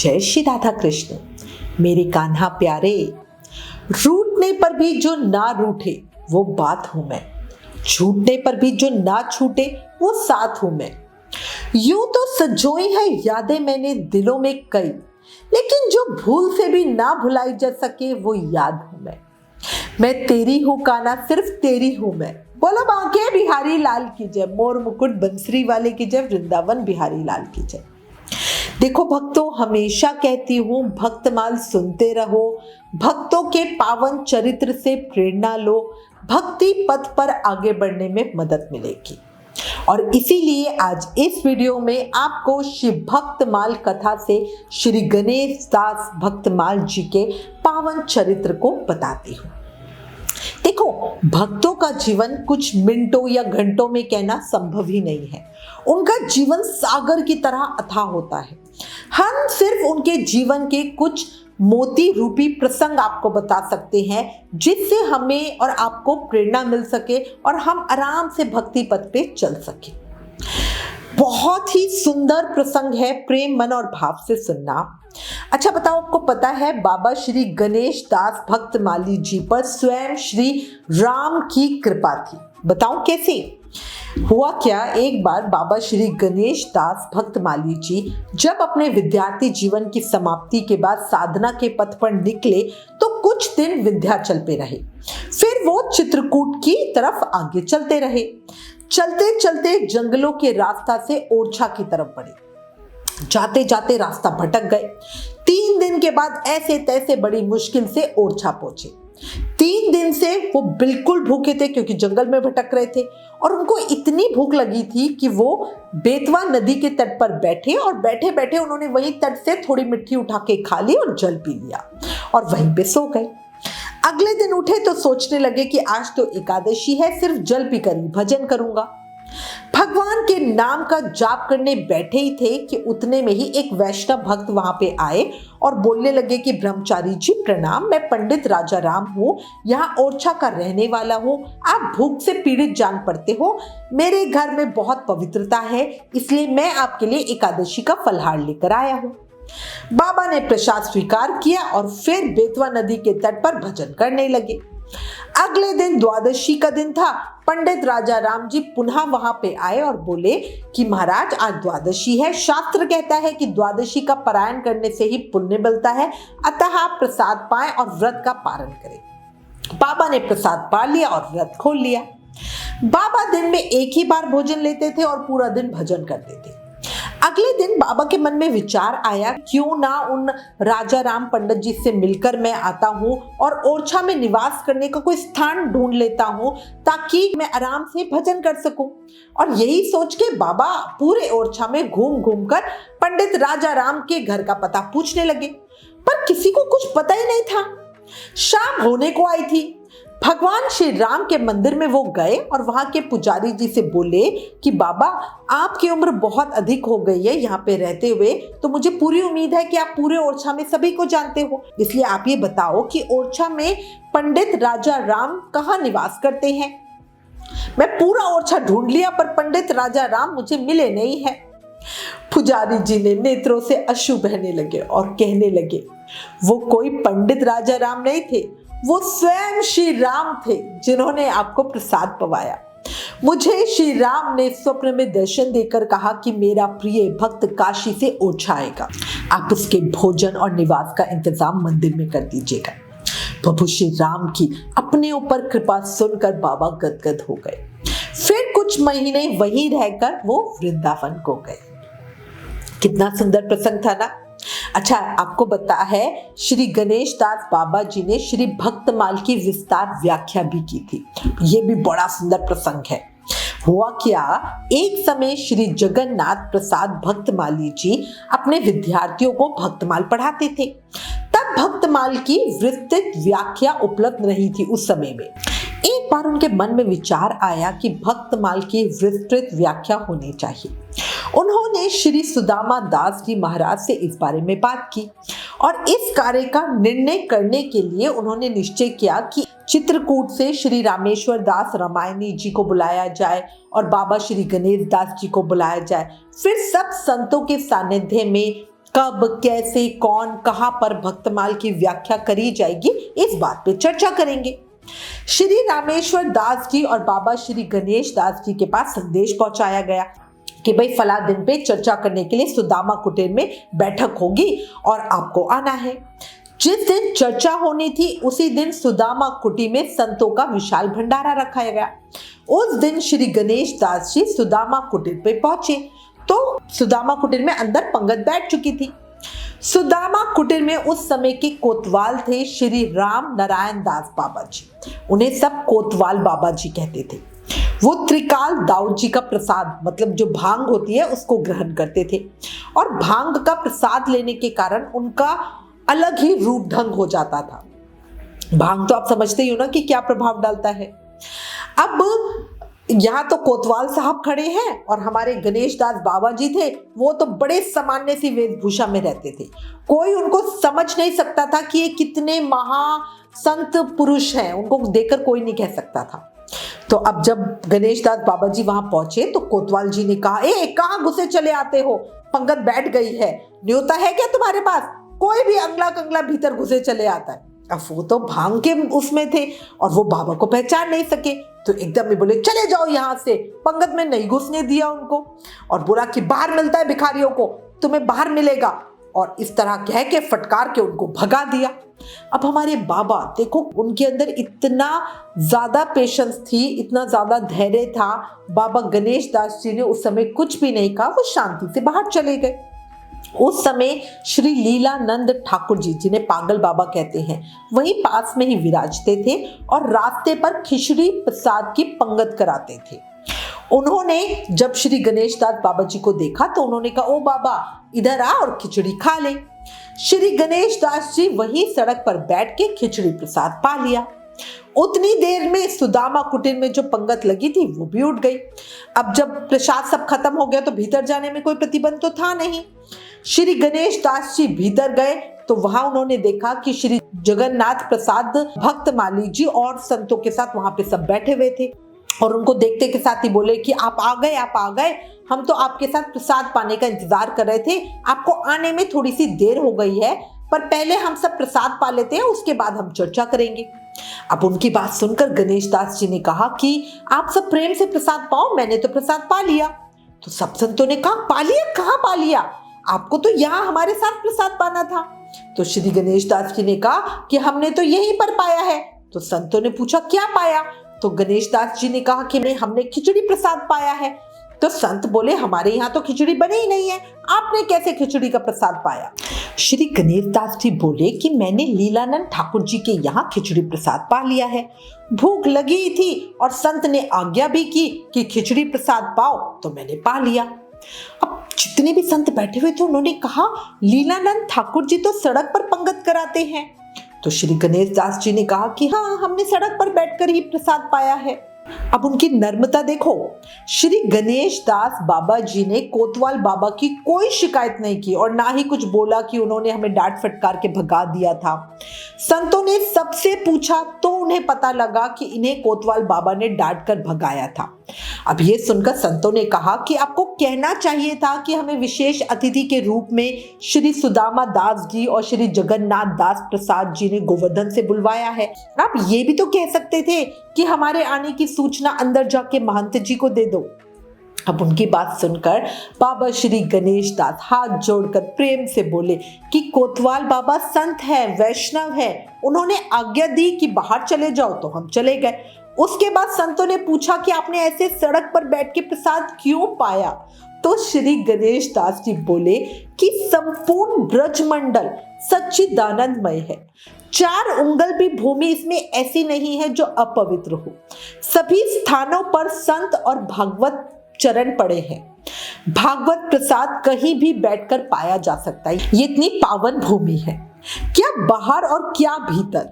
जय श्री राधा कृष्ण। मेरे कान्हा प्यारे, रूठने पर भी जो ना रूठे वो बात हूं मैं, छूटने पर भी जो ना छूटे वो साथ हूं मैं। यूं तो सजोई है यादें मैंने दिलों में कई, लेकिन जो भूल से भी ना भुलाई जा सके वो याद हूं मैं तेरी हूं कान्हा, सिर्फ तेरी हूं मैं। बोलो बांके बिहारी लाल की जय, मोर मुकुट बंसरी वाले की जय, वृंदावन बिहारी लाल की जय। देखो भक्तों, हमेशा कहती हूँ भक्तमाल सुनते रहो, भक्तों के पावन चरित्र से प्रेरणा लो, भक्ति पथ पर आगे बढ़ने में मदद मिलेगी। और इसीलिए आज इस वीडियो में आपको श्री भक्तमाल कथा से श्री गणेश दास भक्तमाल जी के पावन चरित्र को बताती हूँ। देखो, भक्तों का जीवन कुछ मिनटों या घंटों में कहना संभव ही नहीं है। उनका जीवन सागर की तरह अथाह होता है। हम सिर्फ उनके जीवन के कुछ मोती रूपी प्रसंग आपको बता सकते हैं, जिससे हमें और आपको प्रेरणा मिल सके और हम आराम से भक्ति पथ पे चल सके। बहुत ही सुंदर प्रसंग है, प्रेम मन और भाव से सुनना। अच्छा बताओ, आपको पता है बाबा श्री गणेश दास भक्तमाली जी पर स्वयं श्री राम की कृपा थी। बताऊं कैसे हुआ क्या? एक बार बाबा श्री गणेश दास भक्तमाली जी जब अपने विद्यार्थी जीवन की समाप्ति के बाद साधना के पथ पर निकले तो कुछ दिन विंध्याचल पे रहे। फिर वो चित्रकूट की तरफ आगे चलते रहे। चलते चलते जंगलों के रास्ता से ओरछा की तरफ बढ़े। जाते जाते रास्ता भटक गए। 3 दिन के बाद ऐसे तैसे बड़ी मुश्किल से ओरछा पहुंचे। 3 दिन से वो बिल्कुल भूखे थे, क्योंकि जंगल में भटक रहे थे और उनको इतनी भूख लगी थी कि वो बेतवा नदी के तट पर बैठे और बैठे बैठे उन्होंने वहीं तट से थोड़ी मिट्टी उठा के खा ली और जल पी लिया और वहीं पे सो गए। अगले दिन उठे तो सोचने लगे कि आज तो एकादशी है, सिर्फ जल पी कर ही भजन करूंगा। भगवान के नाम का जाप करने बैठे ही थे कि उतने में ही एक वैष्णव भक्त वहां पे आए और बोलने लगे कि ब्रह्मचारी जी प्रणाम, मैं पंडित राजा राम हूँ, यहाँ ओरछा का रहने वाला हूँ। आप भूख से पीड़ित जान पड़ते हो, मेरे घर में बहुत पवित्रता है, इसलिए मैं आपके लिए एकादशी का फलहार लेकर आया हूँ। बाबा ने प्रसाद स्वीकार किया और फिर बेतवा नदी के तट पर भजन करने लगे। अगले दिन द्वादशी का दिन था। पंडित राजा राम जी पुनः वहां पे आए और बोले कि महाराज आज द्वादशी है, शास्त्र कहता है कि द्वादशी का पारायण करने से ही पुण्य मिलता है, अतः आप प्रसाद पाएं और व्रत का पारण करें। बाबा ने प्रसाद पा लिया और व्रत खोल लिया। बाबा दिन में एक ही बार भोजन लेते थे और पूरा दिन भजन करते थे। अगले दिन बाबा के मन में विचार आया, क्यों ना उन राजा राम पंडित जी से मिलकर मैं आता हूँ और ओरछा में निवास करने का कोई स्थान ढूंढ लेता हूँ ताकि मैं आराम से भजन कर सकूं। और यही सोच के बाबा पूरे ओरछा में घूम घूम कर पंडित राजा राम के घर का पता पूछने लगे, पर किसी को कुछ पता ही नहीं था। शाम होने को आई थी। भगवान श्री राम के मंदिर में वो गए और वहां के पुजारी जी से बोले कि बाबा, आपकी उम्र बहुत अधिक हो गई है यहाँ पे रहते हुए, तो मुझे पूरी उम्मीद है कि आप पूरे ओरछा में सभी को जानते हो, इसलिए आप ये बताओ कि ओरछा में पंडित राजा राम कहाँ निवास करते हैं। मैं पूरा ओरछा ढूंढ लिया पर पंडित राजा राम मुझे मिले नहीं है। पुजारी जी ने नेत्रों से अश्रु बहने लगे और कहने लगे, वो कोई पंडित राजा राम नहीं थे, वो स्वयं श्री राम थे जिन्होंने आपको प्रसाद पवाया। मुझे श्री राम ने स्वप्न में दर्शन देकर कहा कि मेरा प्रिय भक्त काशी से ओरछा आएगा, आप उसके भोजन और निवास का इंतजाम मंदिर में कर दीजिएगा। प्रभु श्री राम की अपने ऊपर कृपा सुनकर बाबा गदगद हो गए। फिर कुछ महीने वहीं रहकर वो वृंदावन को गए। कितना सुंदर प्रसंग था ना। अच्छा, आपको पता है श्री गणेश दास बाबा जी ने श्री भक्तमाल की विस्तार व्याख्या भी की थी। ये भी बड़ा सुंदर प्रसंग है। हुआ क्या, एक समय श्री जगन्नाथ प्रसाद भक्तमाली जी अपने विद्यार्थियों को भक्तमाल पढ़ाते थे। तब भक्तमाल की विस्तृत व्याख्या उपलब्ध नहीं थी उस समय में। एक बार उनके मन में विचार आया कि भक्तमाल की विस्तृत व्याख्या होनी चाहिए। उन्होंने श्री सुदामा दास जी महाराज से इस बारे में बात की और इस कार्य का निर्णय करने के लिए उन्होंने निश्चय किया कि चित्रकूट से श्री रामेश्वर दास रामायणी जी को बुलाया जाए और बाबा श्री गणेश दास जी को बुलाया जाए। फिर सब संतों के सानिध्य में कब, कैसे, कौन, कहां पर भक्तमाल की व्याख्या करी जाएगी, इस बात पे चर्चा करेंगे। श्री रामेश्वर दास जी और बाबा श्री गणेश दास जी के पास संदेश पहुंचाया गया कि भाई फला दिन पे चर्चा करने के लिए सुदामा कुटीर में बैठक होगी और आपको आना है। जिस दिन चर्चा होनी थी उसी दिन सुदामा कुटीर में संतों का विशाल भंडारा रखा गया। उस दिन श्री गणेश दास जी सुदामा कुटीर पे पहुंचे तो सुदामा कुटीर में अंदर पंगत बैठ चुकी थी। सुदामा कुटीर में उस समय के कोतवाल थे श्री राम नारायण दास बाबा जी। उन्हें सब कोतवाल बाबा जी कहते थे। वो त्रिकाल दाऊद जी का प्रसाद मतलब जो भांग होती है उसको ग्रहण करते थे और भांग का प्रसाद लेने के कारण उनका अलग ही रूप ढंग हो जाता था। भांग तो आप समझते ही हो ना कि क्या प्रभाव डालता है। अब यहाँ तो कोतवाल साहब खड़े हैं और हमारे गणेश दास बाबा जी थे, वो तो बड़े सामान्य सी वेशभूषा में रहते थे। कोई उनको समझ नहीं सकता था कि ये कितने महासंत पुरुष हैं, उनको देखकर कोई नहीं कह सकता था। तो अब जब गणेश दास बाबा जी वहां पहुंचे तो कोतवाल जी ने कहा, कहाँ घुसे चले आते हो, पंगत बैठ गई है, न्योता है क्या तुम्हारे पास? कोई भी अंगला कंगला भीतर घुसे चले आता है। अब वो तो भांग के उसमें थे और वो बाबा को पहचान नहीं सके तो एकदम ही बोले, चले जाओ यहाँ से। पंगत में नहीं घुसने दिया उनको और बोला कि बाहर मिलता है भिखारियों को, तुम्हें बाहर मिलेगा, और इस तरह कह के फटकार के उनको भगा दिया। अब हमारे बाबा देखो, उनके अंदर इतना ज्यादा पेशेंस थी, इतना ज्यादा धैर्य था। बाबा गणेश दास जी ने उस समय कुछ भी नहीं कहा, वो शांति से बाहर चले गए। उस समय श्री लीलानंद ठाकुर जी, जिन्हें पागल बाबा कहते हैं, वहीं पास में ही विराजते थे और रास्ते पर खिचड़ी प्रसाद की पंगत कराते थे। उन्होंने जब श्री गणेश दास बाबा जी को देखा तो उन्होंने कहा, ओ बाबा इधर आ और खिचड़ी खा ले। श्री गणेश दास जी वहीं सड़क पर बैठ के खिचड़ी प्रसाद पा लिया। उतनी देर में सुदामा कुटीर में जो पंगत लगी थी वो भी उठ गई। अब जब प्रसाद सब खत्म हो गया तो भीतर जाने में कोई प्रतिबंध तो था नहीं। श्री गणेश दास जी भीतर गए तो वहां उन्होंने देखा कि श्री जगन्नाथ प्रसाद भक्तमाली जी और संतों के साथ वहां पे सब बैठे हुए थे और उनको देखते के साथ ही बोले कि आप आ गए, हम तो आपके साथ प्रसाद पाने का इंतजार कर रहे थे, आपको आने में थोड़ी सी देर हो गई है, पर पहले हम सब प्रसाद पा लेते हैं, उसके बाद हम चर्चा करेंगे। अब उनकी बात सुनकर गणेश दास जी ने कहा कि आप सब प्रेम से प्रसाद पाओ, मैंने तो प्रसाद पा लिया। तो सब संतों ने कहा, पा लिया? कहाँ पा लिया? आपको तो यहाँ हमारे साथ प्रसाद पाना था। तो श्री गणेश दास जी ने कहा कि हमने तो यहीं पर पाया है। तो संतों ने पूछा, क्या पाया? तो गणेश दास जी ने कहा कि हमने खिचड़ी प्रसाद पाया है। तो संत बोले, हमारे यहाँ तो खिचड़ी बनी ही नहीं है, आपने कैसे खिचड़ी का प्रसाद पाया? श्री गणेश दास जी बोले कि मैंने लीलानंद ठाकुर जी के यहाँ खिचड़ी प्रसाद पा लिया है, भूख लगी थी और संत ने आज्ञा भी की कि खिचड़ी प्रसाद पाओ, तो मैंने पा लिया। अब जितने भी संत बैठे हुए थे उन्होंने कहा, लीलानंद ठाकुर जी तो सड़क पर पंगत कराते हैं। तो श्री गणेश दास जी ने कहा कि हाँ, हमने सड़क पर बैठकर ही प्रसाद पाया है। अब उनकी नर्मता देखो, श्री गणेश दास बाबा जी ने कोतवाल बाबा की कोई शिकायत नहीं की और ना ही कुछ बोला कि उन्होंने हमें डांट फटकार के भगा दिया था। संतों ने सबसे पूछा तो उन्हें पता लगा कि इन्हें कोतवाल बाबा ने डांट कर भगाया था। अब ये सुनकर संतों ने कहा कि आपको कहना चाहिए था कि हमें विशेष अतिथि के रूप में श्री सुदामा दास जी और श्री जगन्नाथ दास प्रसाद जी ने गोवर्धन से बुलवाया है। आप ये भी तो कह सकते थे कि हमारे आने की सूचना अंदर जाके महंत जी को दे दो। अब उनकी बात सुनकर बाबा श्री गणेश दास हाथ जोड़कर प्रेम से बोले कि कोतवाल बाबा संत है, वैष्णव है, उन्होंने आज्ञा दी कि बाहर चले जाओ तो हम चले गए। उसके बाद संतों ने पूछा कि आपने ऐसे सड़क पर बैठ के प्रसाद क्यों पाया? तो श्री गणेश दास जी बोले कि संपूर्ण ब्रजमंडल सच्चिदानंदमय है, 4 उंगल भी भूमि इसमें ऐसी नहीं है जो अपवित्र हो। सभी स्थानों पर संत और भागवत चरण पड़े हैं। भागवत प्रसाद कहीं भी बैठकर पाया जा सकता है, ये इतनी पावन भूमि है, क्या बाहर और क्या भीतर।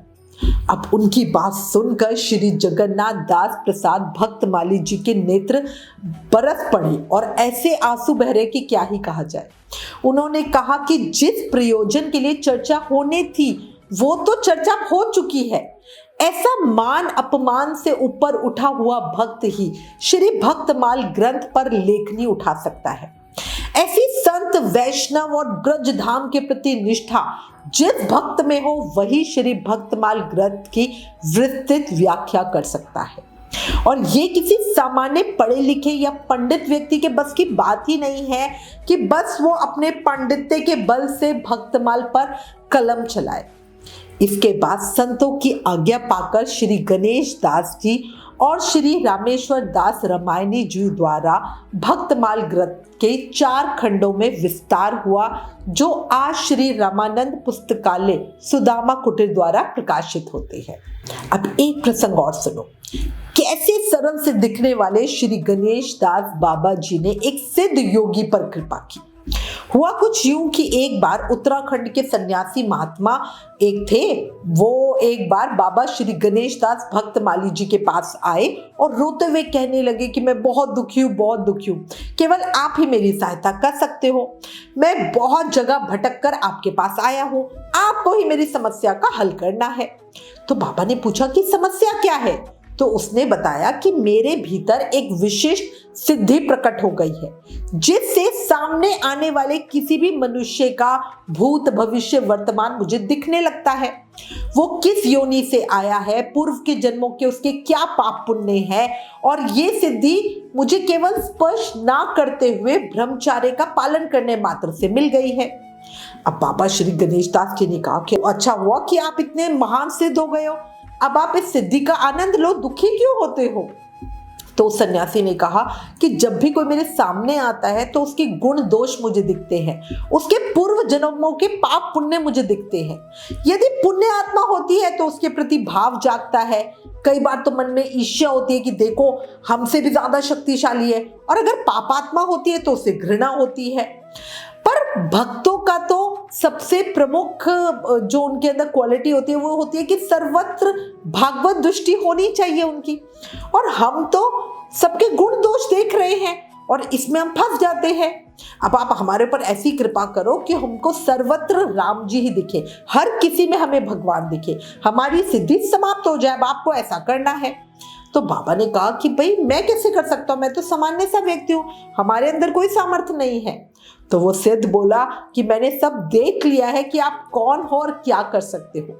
अब उनकी बात सुनकर श्री जगन्नाथ दास प्रसाद भक्तमाली जी के नेत्र बरस पड़े और ऐसे आंसू बह रहे कि क्या ही कहा जाए। उन्होंने कहा कि जिस प्रयोजन के लिए चर्चा होने थी वो तो चर्चा हो चुकी है। ऐसा मान अपमान से ऊपर उठा हुआ भक्त ही श्री भक्तमाल ग्रंथ पर लेखनी उठा सकता है। ऐसी संत वैष्णव और ब्रज धाम के प्रति निष्ठा जिस भक्त में हो वही श्री भक्तमाल ग्रंथ की विस्तृत व्याख्या कर सकता है। और ये किसी सामान्य पढ़े लिखे या पंडित व्यक्ति के बस की बात ही नहीं है कि बस वो अपने पांडित्य के बल से भक्तमाल पर कलम चलाए। इसके बाद संतों की आज्ञा पाकर श्री गणेश दास जी और श्री रामेश्वर दास रामायणी जी द्वारा भक्तमाल ग्रंथ के 4 खंडों में विस्तार हुआ, जो आज श्री रामानंद पुस्तकालय सुदामा कुटीर द्वारा प्रकाशित होते हैं। अब एक प्रसंग और सुनो। कैसे सरल से दिखने वाले श्री गणेश दास बाबा जी ने एक सिद्ध योगी पर कृपा की। हुआ कुछ यूं कि एक बार उत्तराखंड के सन्यासी महात्मा एक थे। वो एक बार बाबा श्री गणेश दास भक्तमाली जी के पास आए और रोते हुए कहने लगे कि मैं बहुत दुखी हूँ, बहुत दुखी हूँ, केवल आप ही मेरी सहायता कर सकते हो। मैं बहुत जगह भटक कर आपके पास आया हूँ, आपको ही मेरी समस्या का हल करना है। तो बाबा ने पूछा कि समस्या क्या है? तो उसने बताया कि मेरे भीतर एक विशिष्ट सिद्धि प्रकट हो गई है, जिससे सामने आने वाले किसी भी मनुष्य का भूत भविष्य वर्तमान मुझे दिखने लगता है। वो किस योनि से आया है, पूर्व के जन्मों के उसके क्या पाप पुण्य है, और ये सिद्धि मुझे केवल स्पर्श ना करते हुए ब्रह्मचार्य का पालन करने मात्र से मिल गई है। अब बाबा श्री गणेश दास जी ने कहा कि अच्छा हुआ कि आप इतने महान सिद्ध हो गए हो, अब आप इस सिद्धि का आनंद लो, दुखी क्यों होते हो? तो सन्यासी ने कहा कि जब भी कोई मेरे सामने आता है तो उसके गुण दोष मुझे दिखते हैं, उसके पूर्व जन्मों के पाप पुण्य मुझे दिखते हैं। यदि पुण्य आत्मा होती है तो उसके प्रति भाव जागता है। कई बार तो मन में ईर्ष्या होती है कि देखो हमसे भी ज्यादा शक्तिशाली है, और अगर पापात्मा होती है तो उससे घृणा होती है। पर भक्तों का तो सबसे प्रमुख जो उनके अंदर क्वालिटी होती है वो होती है कि सर्वत्र भागवत दृष्टि होनी चाहिए उनकी, और हम तो सबके गुण दोष देख रहे हैं और इसमें हम फंस जाते हैं। अब आप हमारे ऊपर ऐसी कृपा करो कि हमको सर्वत्र राम जी ही दिखे, हर किसी में हमें भगवान दिखे, हमारी सिद्धि समाप्त हो जाए। अब आपको ऐसा करना है। तो बाबा ने कहा कि भाई मैं कैसे कर सकता हूँ, मैं तो सामान्य सा व्यक्ति हूँ, हमारे अंदर कोई सामर्थ्य नहीं है। तो वो सिद्ध बोला कि मैंने सब देख लिया है कि आप कौन हो और क्या कर सकते हो।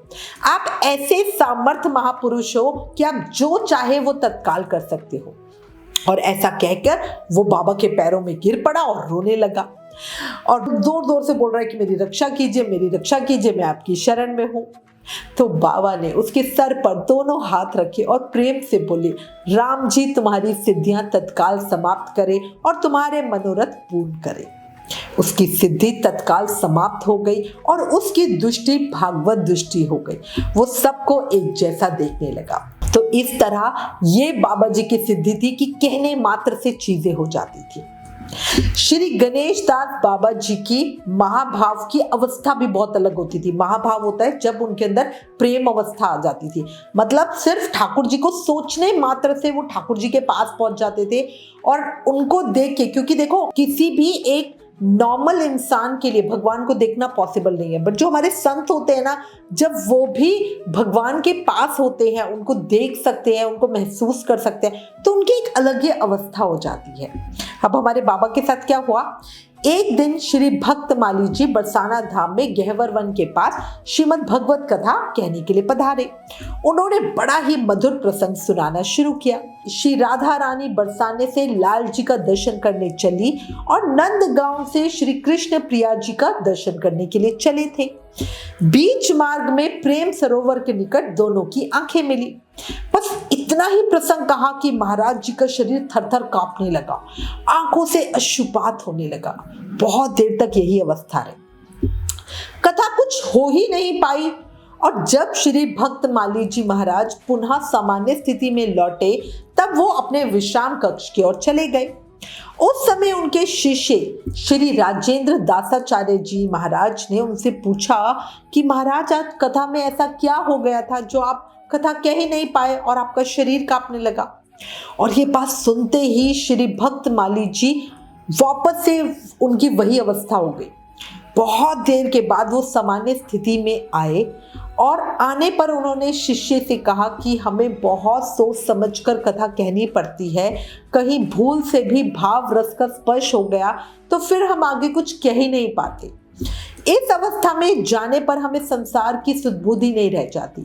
आप ऐसे सामर्थ्य महापुरुष हो कि आप जो चाहे वो तत्काल कर सकते हो। और ऐसा कहकर वो बाबा के पैरों में गिर पड़ा और रोने लगा और जोर जोर से बोल रहा है कि मेरी रक्षा कीजिए, मेरी रक्षा कीजिए, मैं आपकी शरण में हूँ। तो बाबा ने उसके सर पर दोनों हाथ रखे और प्रेम से बोले, राम जी तुम्हारी सिद्धियां तत्काल समाप्त करे और तुम्हारे मनोरथ पूर्ण करे। उसकी सिद्धि तत्काल समाप्त हो गई और उसकी दृष्टि भागवत दृष्टि हो गई। वो सबको एक जैसा देखने लगा। तो इस तरह ये बाबा जी की सिद्धि थी कि कहने मात्र से चीजें हो जाती थी। श्री गणेश दास बाबा जी की महाभाव की अवस्था भी बहुत अलग होती थी। महाभाव होता है जब उनके अंदर प्रेम अवस्था आ जाती थी, मतलब सिर्फ ठाकुर जी को सोचने मात्र से वो ठाकुर जी के पास पहुंच जाते थे और उनको देख के, क्योंकि देखो किसी भी एक नॉर्मल इंसान के लिए भगवान को देखना पॉसिबल नहीं है, बट जो हमारे संत होते हैं ना, जब वो भी भगवान के पास होते हैं, उनको देख सकते हैं, उनको महसूस कर सकते हैं, तो उनकी एक अलग ही अवस्था हो जाती है। अब हमारे बाबा के साथ क्या हुआ, एक दिन श्री भक्तमाली जी बरसाना धाम में गहवर वन के पास श्रीमद् भगवत कथा कहने के लिए पधारे। उन्होंने बड़ा ही मधुर प्रसंग सुनाना शुरू किया। श्री राधा रानी बरसाने से लाल जी का दर्शन करने चली और नंदगांव से श्री कृष्ण प्रिया जी का दर्शन करने के लिए चले थे। बीच मार्ग में प्रेम सरोवर के निकट दोनों की आंखें मिली। बस इतना ही प्रसंग कहा कि महाराज जी का शरीर थरथर कांपने लगा, आंखों से अश्रुपात होने लगा। बहुत देर तक यही अवस्था रही, कथा कुछ हो ही नहीं पाई। और जब श्री भक्तमाली जी महाराज पुनः सामान्य स्थिति में लौटे, तब वो अपने विश्राम कक्ष की ओर चले गए। उस समय उनके शिष्य श्री राजेंद्र दासाचार्य जी महाराज ने उनसे पूछा कि महाराज आज कथा में ऐसा क्या हो गया था जो आप कथा कह ही नहीं पाए और आपका शरीर कांपने लगा। और ये बात सुनते ही श्री भक्तमाली जी वापस से उनकी वही अवस्था हो गई। बहुत देर के बाद वो सामान्य स्थिति में आए और आने पर उन्होंने शिष्य से कहा कि हमें बहुत सोच समझकर कथा कहनी पड़ती है, कहीं भूल से भी भाव रस का स्पर्श हो गया तो फिर हम आगे कुछ कह ही नहीं पाते। इस अवस्था में जाने पर हमें संसार की सुध-बुध नहीं रह जाती।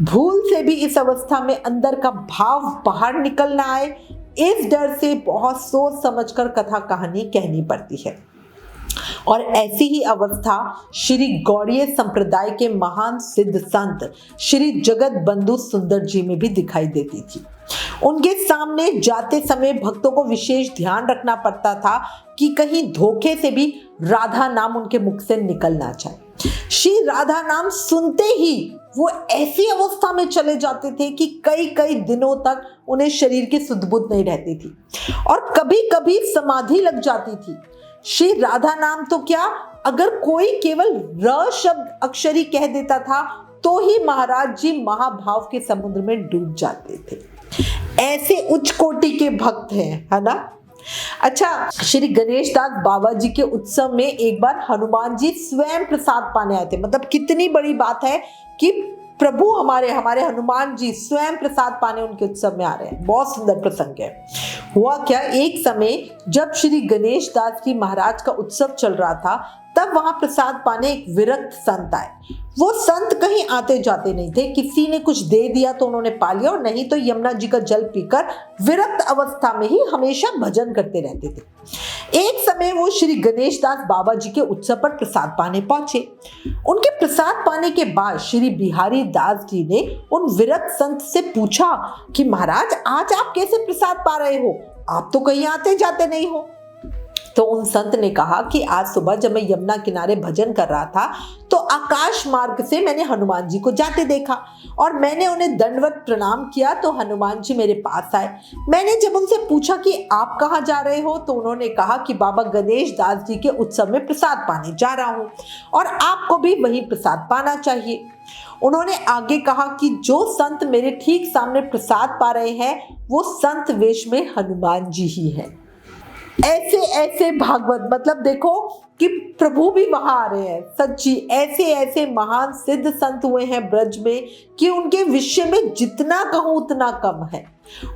भूल से भी इस अवस्था में अंदर का भाव बाहर निकल ना आए, इस डर से बहुत सोच समझकर कथा कहानी कहनी पड़ती है। और ऐसी ही अवस्था श्री गौड़ीय संप्रदाय के महान सिद्ध संत श्री जगत बंधु सुंदर जी में भी दिखाई देती थी। उनके सामने जाते समय भक्तों को विशेष ध्यान रखना पड़ता था कि कहीं धोखे से भी राधा नाम उनके मुख से निकल ना जाए। श्री राधा नाम सुनते ही वो ऐसी अवस्था में चले जाते थे कि कई कई दिनों तक उन्हें शरीर की सुध-बुध नहीं रहती थी और कभी कभी समाधि लग जाती थी। श्री राधा नाम तो क्या, अगर कोई केवल र शब्द अक्षरी कह देता था तो ही महाराज जी महाभाव के समुद्र में डूब जाते थे। ऐसे उच्च कोटि के भक्त हैं, है ना। अच्छा, श्री गणेश दास बाबा जी के उत्सव में एक बार हनुमान जी स्वयं प्रसाद पाने आए थे। मतलब कितनी बड़ी बात है कि प्रभु हमारे हनुमान जी स्वयं प्रसाद पाने उनके उत्सव में आ रहे हैं। बहुत सुंदर प्रसंग है। हुआ क्या, एक समय जब श्री गणेश दास जी महाराज का उत्सव चल रहा था तब वहां प्रसाद पाने एक विरक्त संत आए। वो संत कहीं आते जाते नहीं थे, किसी ने कुछ दे दिया तो उन्होंने पा लिया और नहीं तो यमुना जी का जल पीकर विरक्त अवस्था में ही हमेशा भजन करते रहते थे। एक समय वो श्री गणेश दास बाबा जी के उत्सव पर प्रसाद पाने पहुंचे। उनके प्रसाद पाने के बाद श्री बिहारी दास जी ने उन विरक्त संत से पूछा कि महाराज आज आप कैसे प्रसाद पा रहे हो, आप तो कहीं आते जाते नहीं हो। तो उन संत ने कहा कि आज सुबह जब मैं यमुना किनारे भजन कर रहा था तो आकाश मार्ग से मैंने हनुमान जी को जाते देखा और मैंने उन्हें दंडवत प्रणाम किया तो हनुमान जी मेरे पास आए। मैंने जब उनसे पूछा कि आप कहाँ जा रहे हो तो उन्होंने कहा कि बाबा गणेश दास जी के उत्सव में प्रसाद पाने जा रहा हूँ और आपको भी वहीं प्रसाद पाना चाहिए। उन्होंने आगे कहा कि जो संत मेरे ठीक सामने प्रसाद पा रहे हैं वो संत वेश में हनुमान जी ही है। ऐसे ऐसे भागवत, मतलब देखो कि प्रभु भी वहां आ रहे हैं। सच्ची ऐसे ऐसे महान सिद्ध संत हुए हैं ब्रज में कि उनके विषय में जितना कहूं उतना कम है।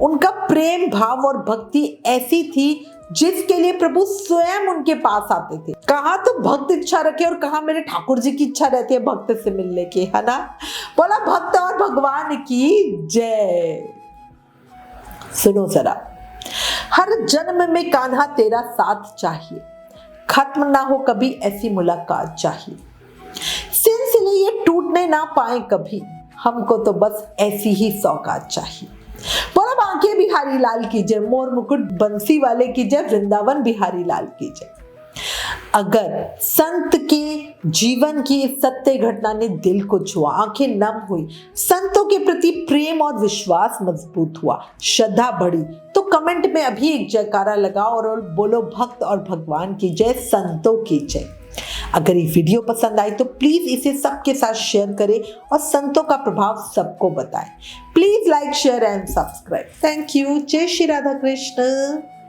उनका प्रेम भाव और भक्ति ऐसी थी जिसके लिए प्रभु स्वयं उनके पास आते थे। कहाँ तो भक्त इच्छा रखे और कहाँ मेरे ठाकुर जी की इच्छा रहती है भक्त से मिलने की, है ना। बोला भक्त और भगवान की जय। सुनो जरा, हर जन्म में कान्हा तेरा साथ चाहिए, खत्म ना हो कभी ऐसी मुलाकात चाहिए, सिलसिले ये टूटने ना पाए कभी, हमको तो बस ऐसी ही सौगात चाहिए। बोला बांके बिहारी लाल की जय, मोर मुकुट बंसी वाले की जय, वृंदावन बिहारी लाल की जय। अगर संत के जीवन की सत्य घटना ने दिल को छुआ, आंखें नम हुई, संतों के प्रति प्रेम और विश्वास मजबूत हुआ, श्रद्धा बढ़ी, तो कमेंट में अभी एक जयकारा लगाओ और बोलो भक्त और भगवान की जय, संतों की जय। अगर ये वीडियो पसंद आई तो प्लीज इसे सबके साथ शेयर करें और संतों का प्रभाव सबको बताएं। Please like, share and subscribe. Thank you. जय श्री राधा कृष्ण।